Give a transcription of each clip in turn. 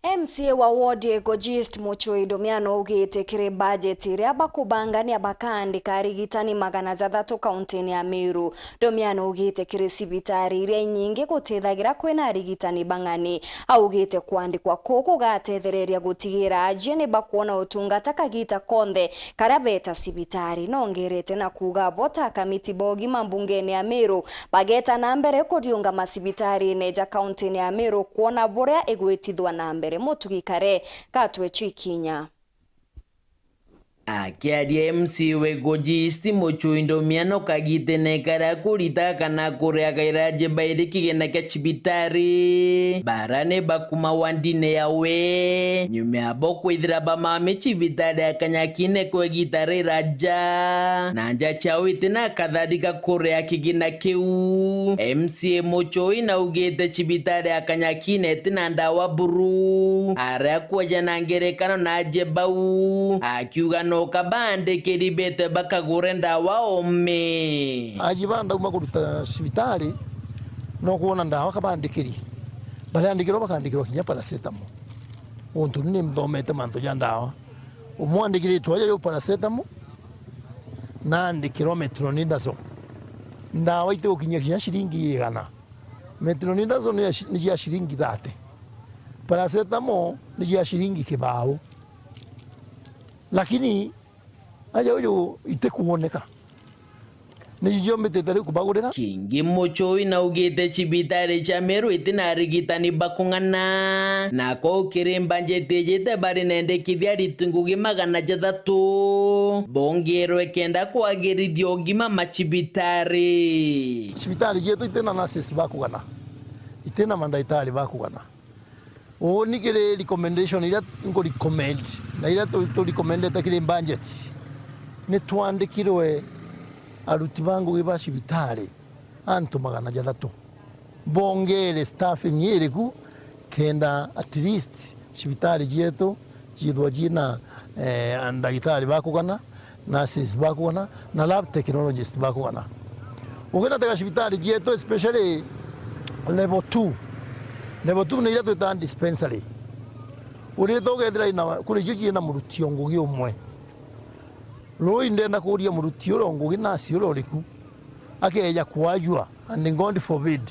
MCA wa wodi Ecogist Muchui Domiano ugite kiri budget iria bakubangania bakandika arigitani 600 kaunti-ini ya Meru. Domiano ugite kiri cibitari iria nyingi gutithagira kwina arigitani bang'ani. Augite kwandikwa kuku gatethereria gutigira ajie ni bakuona utungata kagita konthe karia beta cibitari. Nongerete na kuga bota kamiti bogi mambungeni ya Meru bageta na mbere kuriunga macibitari neja kaunti-ini ya Meru kuona buria igwitithwa na mbere mutugikare katwe chikinya. Akiaria MC wa Ecogist Muchui Domiano kagitenekara kurita kana kureagaira jebairi kigena kia chibitari barane bakuma wandine yawe nyume abo kwithira bamame chibitari akanyakine kwa gitare raja nanja chawite na kadhalika kurea kigena kiu. MCA Muchui na ugete chibitari akanyakine tina ndawa buru aria kwaja na ngerekano na jebau akiuga no kabande keribete bakagure ndawa ome ajibanda uma kuruta cibitari no kuona ndawa kabandikiri barandikiro bakandikiro kinya paracetamol untu ni mdomete manto ya ndawa umwandikiri twaje yo paracetamol nandi kilometronidazole ndawa ite ukinya kinya shilingi 100 metronidazole ni ya shilingi 30 paracetamol ni ya shilingi kibao lakini aja uyu ite kuoneka nijo metetari kubagurira kingi. Muchui na ugite chibitari cha Meru itina arigitani bakung'ana nako ukirimbanje tejete bari nende kithia ritungugi 600 bongerwe kenda kwagirithia ugima machibitari. Cibitari jetu itena nurses bakugana itena mandaitari bakugana o nikire recommendation ira ngo recommend na ira to recommend takire budget ne twandikirwe aruti bangu giba cibitari antu 600 bongere staffing yiriku kenda at least cibitari jetu jidwa jina andagitari bakugana nurses bakugana na lab technologists bakugana ugena taka cibitari jetu especially level 2 ni ira twita dispensary uri thogethera ina kuri juji na murutio ngugi umwe roi ndenda kuria murutio ro ngugi na cioro riku akeja kwajua and God forbid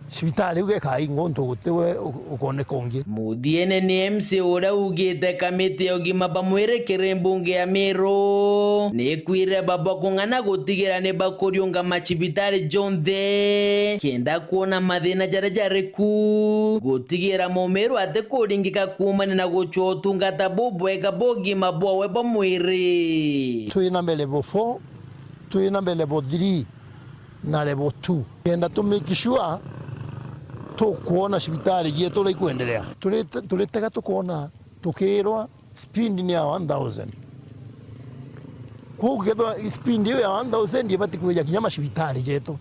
cibitari uge kai ngonto gutewe ukone kongi. Muthiene ni MC ura ugite kamiti ogima bamwire kirembunge ya Meru ni kwire baba kung'ana gutigira ni bakuriunga machibitari jonthe kenda kuona mathina jaria ku gutigira Mumeru ate kuringika kumana na guchwa utungata bubwega bogima bwawe bamwire. Tuina level 4 tuina level 3 na level 2 kenda to make sure to kuona cibitari jetu ri kuendelea tulitega tukuona tukirwa speed ni ya 1000 kugethwa speed ya 1000 ibati kuja kinyama cibitari jetu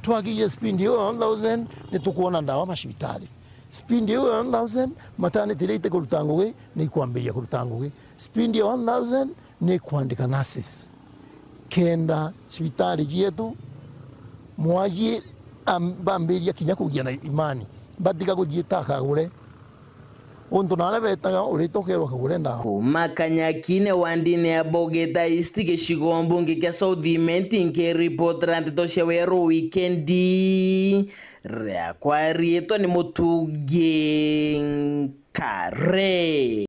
twagije speed ya 1000 ni tukuona ndawa macibitari speed ya 1000 maternity rate kurutanguwe ni kwambiria kurutanguwe speed ya 1000 ni kuandika nurses kenda cibitari jetu mwaji bambiria kinya kugia na imani batika kujita kagure untu nale betaga uritokerwa kagure ndawa kuma kanyakine wandine ya bogeta istige shigombungi kia Southimenti nke report rantito shewero weekendi rea kwa rieto ni mutuge kare.